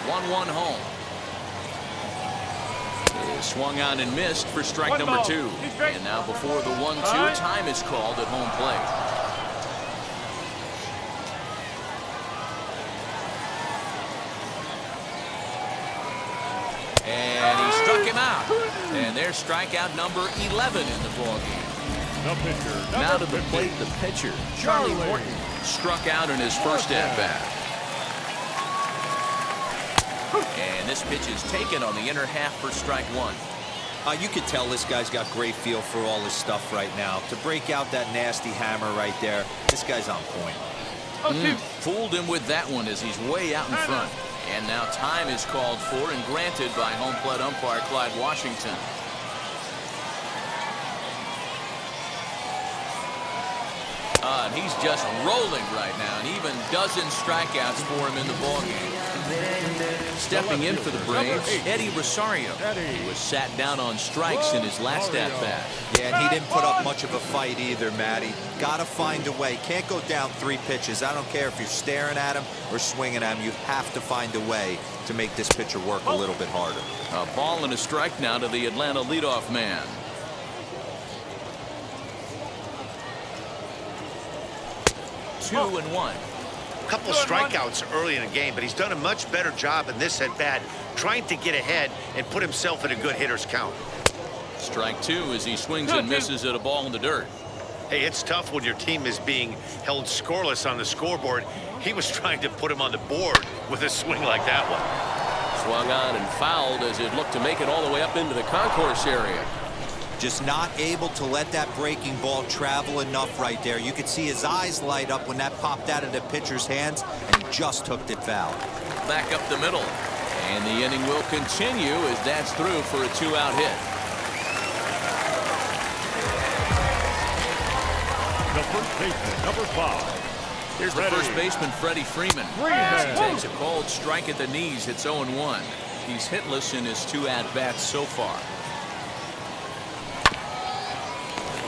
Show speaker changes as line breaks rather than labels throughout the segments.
1-1 home. Is swung on and missed for strike number 2. And now before the 1-2, time is called at home plate. And he struck him out. And there's strikeout number 11 in the ballgame. Now to the plate, the pitcher, Charlie Morton, struck out in his first at-bat. And this pitch is taken on the inner half for strike 1.
You could tell this guy's got great feel for all his stuff right now. To break out that nasty hammer right there, this guy's on point.
Fooled him with that one as he's way out in front. And now time is called for and granted by home plate umpire Clyde Washington. And he's just rolling right now, and even dozen strikeouts for him in the ballgame. Stepping in for the Braves, Eddie Rosario. He was sat down on strikes in his last at-bat.
Yeah, and he didn't put up much of a fight either, Matty. Got to find a way. Can't go down 3 pitches. I don't care if you're staring at him or swinging at him. You have to find a way to make this pitcher work a little bit harder.
A ball and a strike now to the Atlanta leadoff man. 2-1.
A couple of strikeouts early in the game, but he's done a much better job in this at-bat trying to get ahead and put himself in a good hitter's count.
Strike 2 as he swings and misses at a ball in the dirt.
Hey, it's tough when your team is being held scoreless on the scoreboard. He was trying to put him on the board with a swing like that one.
Swung on and fouled as it looked to make it all the way up into the concourse area.
Just not able to let that breaking ball travel enough right there. You could see his eyes light up when that popped out of the pitcher's hands, and he just hooked it foul.
Back up the middle. And the inning will continue as that's through for a 2-out hit.
The first baseman, number 5.
Here's the first baseman, Freddie Freeman. As he takes a cold strike at the knees, hits 0-1. He's hitless in his 2 at-bats so far.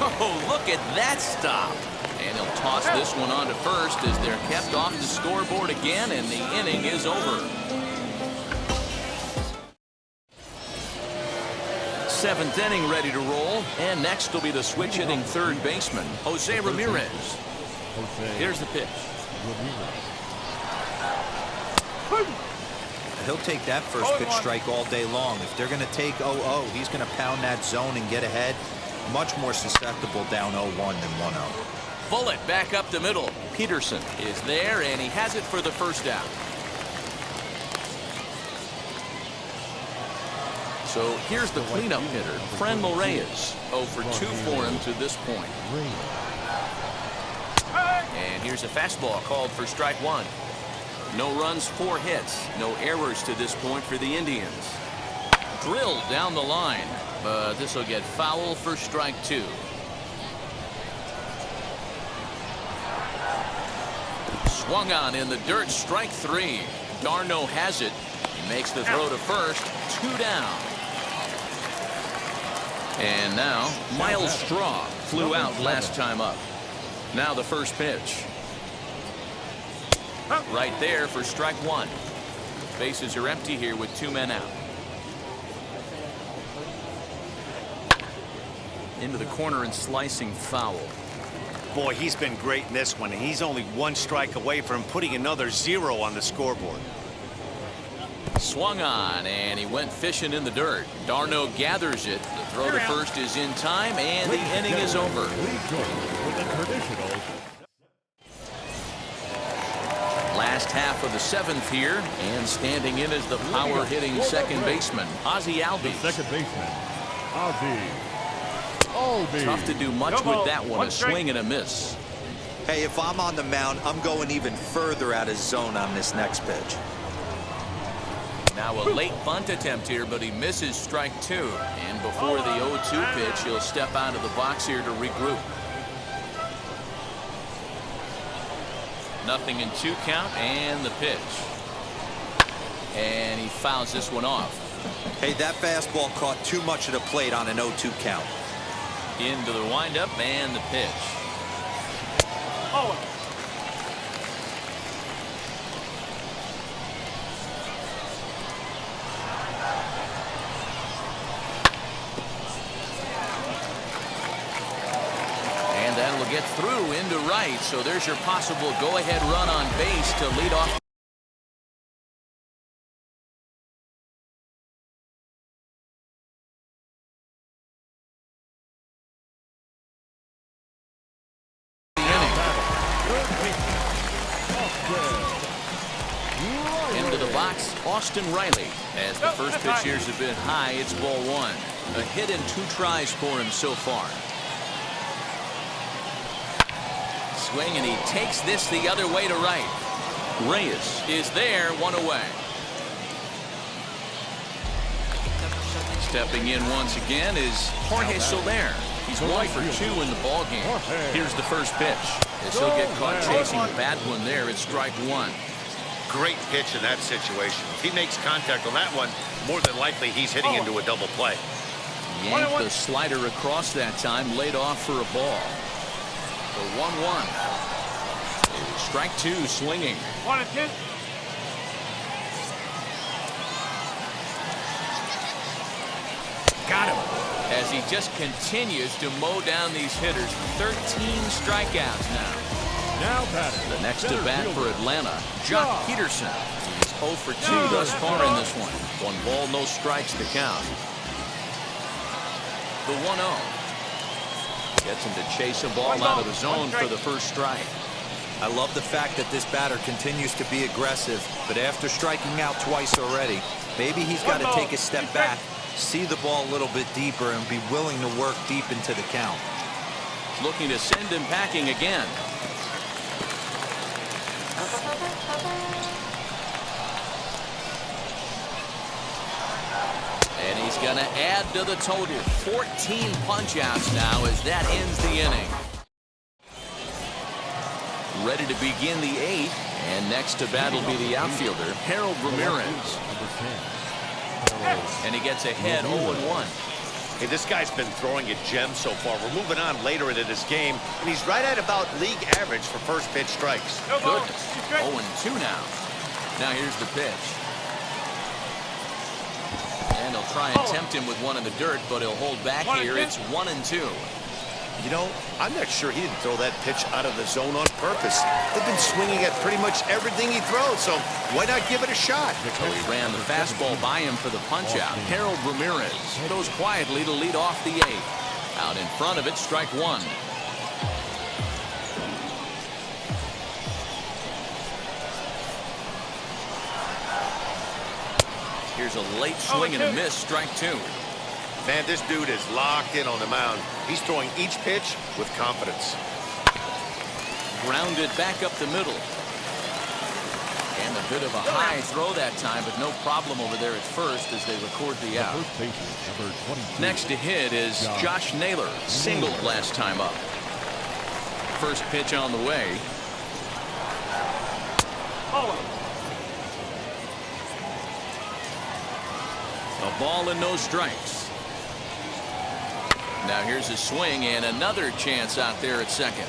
Oh, look at that stop. And he'll toss this one on to first as they're kept off the scoreboard again, and the inning is over. 7th inning ready to roll, and next will be the switch hitting third baseman, Jose Ramirez. Here's the pitch.
He'll take that first pitch strike all day long. If they're going to take 0-0, he's going to pound that zone and get ahead. Much more susceptible down 0-1 than 1-0.
Bullet back up the middle. Peterson is there, and he has it for the first out. So here's the cleanup hitter, Franmil Reyes. 0 for 2 for him to this point. And here's a fastball called for strike 1. No runs, 4 hits. No errors to this point for the Indians. Drilled down the line, but this will get foul for strike 2. Swung on in the dirt, strike 3. Darno has it. He makes the throw to first. 2 down. And now Miles Straw flew out last time up. Now the first pitch. Right there for strike 1. Bases are empty here with 2 men out. Into the corner and slicing foul.
Boy, he's been great in this one. He's only 1 strike away from putting another 0 on the scoreboard.
Swung on, and he went fishing in the dirt. Darno gathers it. The throw to first is in time, and the inning is over. Last half of the 7th here, and standing in is the power-hitting second baseman, Ozzie Albies.
Second baseman, Ozzie.
Tough to do much with that one, a swing and a miss.
Hey, if I'm on the mound, I'm going even further out of zone on this next pitch.
Now a late bunt attempt here, but he misses strike 2. And before the 0-2 pitch, he'll step out of the box here to regroup. Nothing in 2 count, and the pitch. And he fouls this one off.
Hey, that fastball caught too much of the plate on an 0-2 count.
Into the windup and the pitch. get through into right, so there's your possible go-ahead run on base to lead off. Into the box, Austin Riley. As the first pitch here's a bit high, it's ball one. A hit and 2 tries for him so far. Swing, and he takes this the other way to right. Reyes is there, 1 away. Stepping in once again is Jorge Soler. He's 1 for 2 in the ball game. Here's the first pitch. As he'll get caught chasing a bad one there, it's strike 1.
Great pitch in that situation. If he makes contact on that one, more than likely he's hitting into a double play.
Yanked the slider across that time, laid off for a ball. The 1-1. Strike 2, swinging.
1-2.
Got him. As he just continues to mow down these hitters. 13 strikeouts now.
Now batting.
The next at bat for Atlanta, Jock Peterson. He's 0 for 2 thus far in this one. 1 ball, no strikes to count. The 1-0. Gets him to chase a ball out of the zone for the first strike.
I love the fact that this batter continues to be aggressive, but after striking out twice already, maybe he's got to take a step back, see the ball a little bit deeper, and be willing to work deep into the count.
Looking to send him packing again. And he's going to add to the total. 14 punch-outs now as that ends the inning. Ready to begin the 8th. And next to bat will be the outfielder, Harold Ramirez. And he gets ahead 0-1.
Hey, this guy's been throwing a gem so far. We're moving on later into this game, and he's right at about league average for first pitch strikes.
Goodness. 0-2 now. Now here's the pitch. And he'll try and tempt him with one in the dirt, but he'll hold back here. It's 1-2.
You know, I'm not sure he didn't throw that pitch out of the zone on purpose. They've been swinging at pretty much everything he throws, so why not give it a shot?
So he ran the fastball by him for the punch-out. Harold Ramirez goes quietly to lead off the 8th. Out in front of it, strike 1. Here's a late swing and a miss, strike 2.
Man, this dude is locked in on the mound. He's throwing each pitch with confidence.
Grounded back up the middle. And a bit of a high throw that time, but no problem over there at first as they record the out. Next to hit is Josh Naylor. Singled last time up. First pitch on the way. A ball and no strikes. Now here's a swing and another chance out there at second.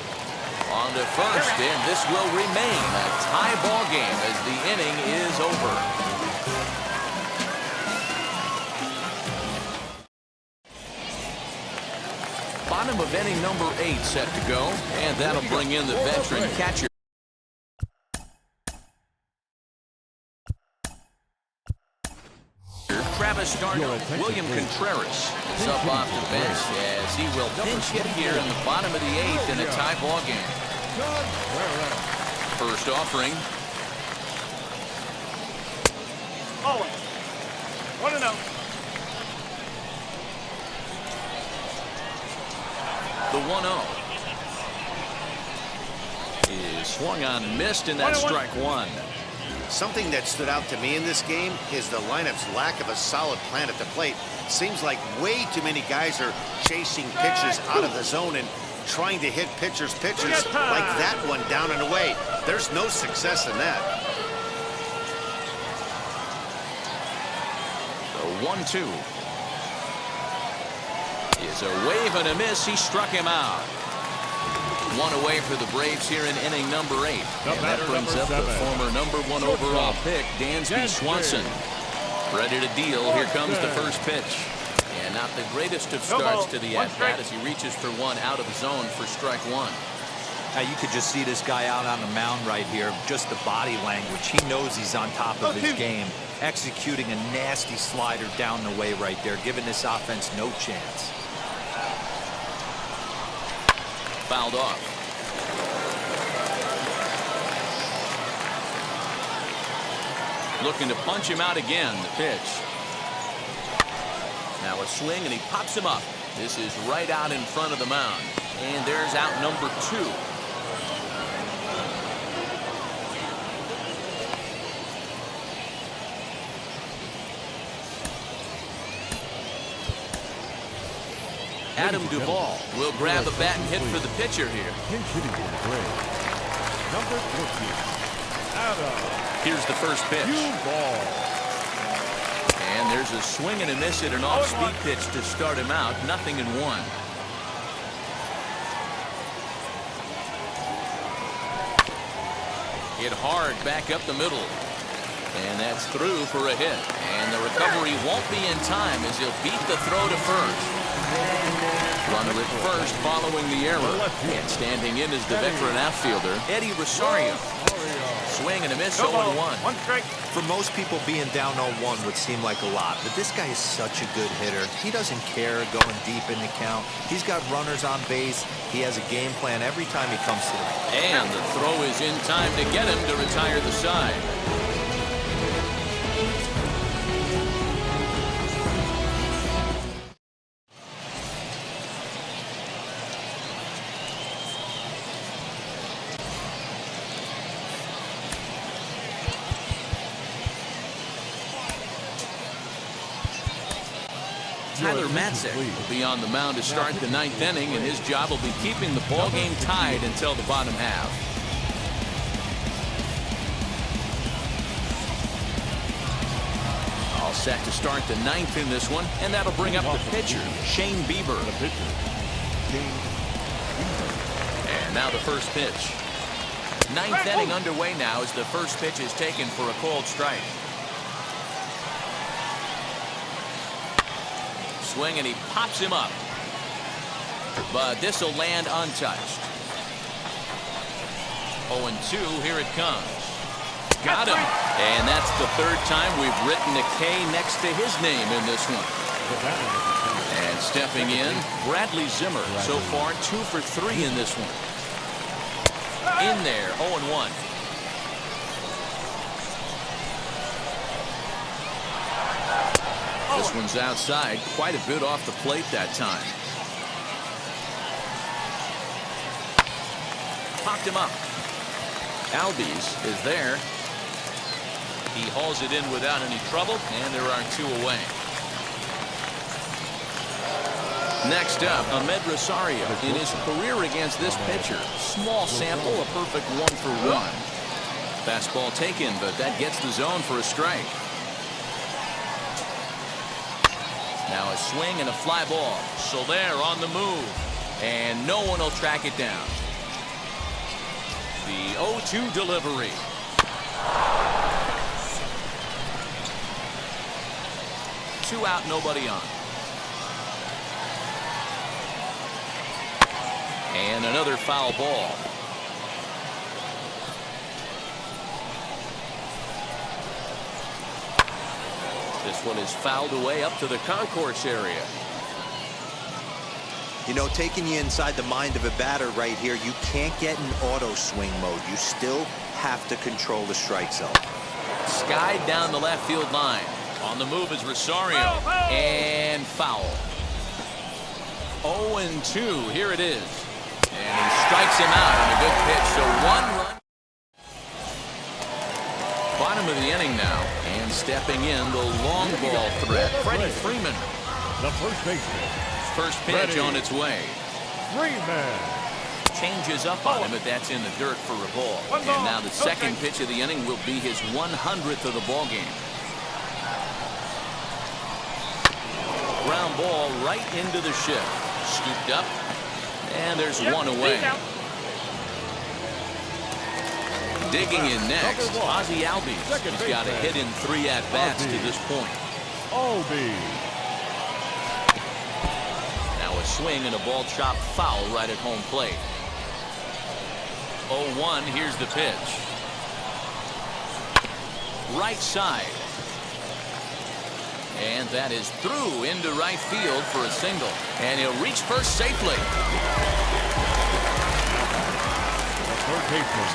On to first, and this will remain a tie ball game as the inning is over. Bottom of inning number 8 set to go, and that'll bring in the veteran catcher. Travis Darno. William Contreras is up off the bench as he will pinch hit here in the bottom of the 8th in a tie ball game. First offering.
1-0.
The 1-0 is swung on and missed, and that's strike 1.
Something that stood out to me in this game is the lineup's lack of a solid plan at the plate. Seems like way too many guys are chasing pitches out of the zone and trying to hit pitchers like that one down and away. There's no success in that.
The 1-2 is a wave and a miss. He struck him out. 1 away for the Braves here in inning number 8. And that brings up the former number 1 overall pick, Dansby Swanson. Ready to deal. Here comes the first pitch. And not the greatest of starts to the at-bat as he reaches for one out of the zone for strike 1.
Now you could just see this guy out on the mound right here. Just the body language. He knows he's on top of his game. Executing a nasty slider down the way right there, giving this offense no chance.
Fouled off. Looking to punch him out again. The pitch. Now a swing, and he pops him up. This is right out in front of the mound. And there's out number 2. Adam Duvall will grab a bat and hit for the pitcher here.
Pinch hitting for the Braves. Number 14, Adam
Here's the first pitch.
Duvall.
And there's a swing and a miss at an off-speed pitch to start him out. 0-1. Hit hard back up the middle. And that's through for a hit. And the recovery won't be in time as he'll beat the throw to first. Runner at first following the error. And standing in is the veteran outfielder, Eddie Rosario. Swing and a miss, 0-1.
For most people, being down 0-1 would seem like a lot, but this guy is such a good hitter. He doesn't care going deep in the count. He's got runners on base. He has a game plan every time he comes to the plate.
And the throw is in time to get him to retire the side. Tyler Matzek will be on the mound to start the 9th inning, and his job will be keeping the ball game tied until the bottom half. All set to start the 9th in this one, and that'll bring up the pitcher, Shane Bieber. And now the first pitch. 9th inning underway now as the first pitch is taken for a called strike. Swing, and he pops him up. But this will land untouched. 0-2, here it comes. Got him. And that's the 3rd time we've written a K next to his name in this one. And stepping in, Bradley Zimmer. So far, 2 for 3 in this one. In there, 0-1. This one's outside, quite a bit off the plate that time. Popped him up. Albies is there. He hauls it in without any trouble, and there are 2 away. Next up, Ahmed Rosario in his career against this pitcher. Small sample, a perfect 1 for 1. Fastball taken, but that gets the zone for a strike. Now a swing and a fly ball. Soler on the move. And no one will track it down. The 0-2 delivery. Two out, nobody on. And another foul ball. This one is fouled away up to the concourse area.
You know, taking you inside the mind of a batter right here, you can't get in auto swing mode. You still have to control the strike zone.
Skied down the left field line. On the move is Rosario. And foul. 0-2. Here it is. And he strikes him out on a good pitch. So 1 run. Bottom of the inning now. And stepping in, the long ball threat, Freddie Freeman.
The first baseman.
First pitch on its way.
Freeman.
Changes up on him, but that's in the dirt for a ball. And now the second pitch of the inning will be his 100th of the ball game. Ground ball right into the shift. Scooped up. And there's 1 away. Digging in next, Ozzie Albies. He's got a hit in 3 at-bats to this point. Now a swing and a ball chopped foul right at home plate. 0-1. Here's the pitch. Right side. And that is through into right field for a single. And he'll reach first safely.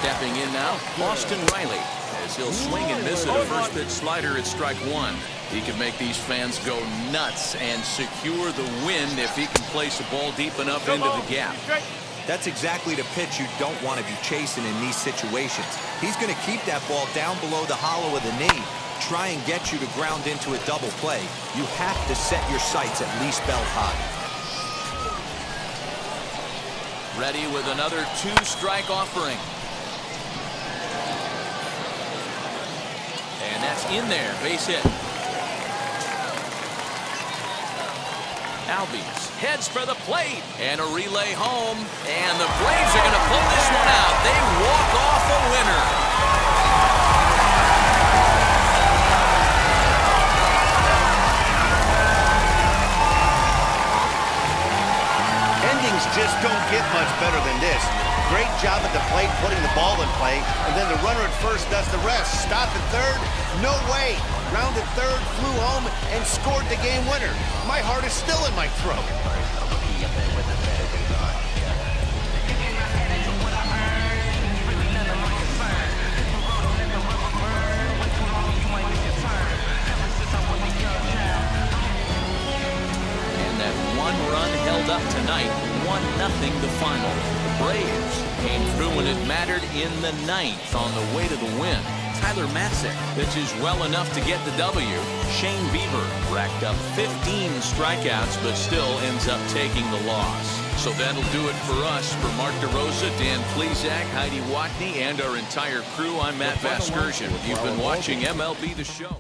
Stepping in now, Austin Riley, as he'll swing and miss at a first pitch slider at strike one. He can make these fans go nuts and secure the win if he can place a ball deep enough into the gap.
That's exactly the pitch you don't want to be chasing in these situations. He's going to keep that ball down below the hollow of the knee, try and get you to ground into a double play. You have to set your sights at least belt high.
Ready with another two-strike offering. And that's in there, base hit. Albies heads for the plate, and a relay home, and the Braves are going to pull this one out. They walk off a winner.
Endings just don't get much better than this. Great job at the plate putting the ball in play, and then the runner at first does the rest. Stop at third? No way. Rounded third, flew home, and scored the game winner. My heart is still in my throat.
And that one run held up tonight, 1-0 the final. The Braves came through when it mattered in the ninth on the way to the win. Tyler Matzik pitches well enough to get the W. Shane Bieber racked up 15 strikeouts, but still ends up taking the loss. So that'll do it for us. For Mark DeRosa, Dan Plesac, Heidi Watney, and our entire crew, I'm Matt Vasgersian. You've been watching MLB The Show.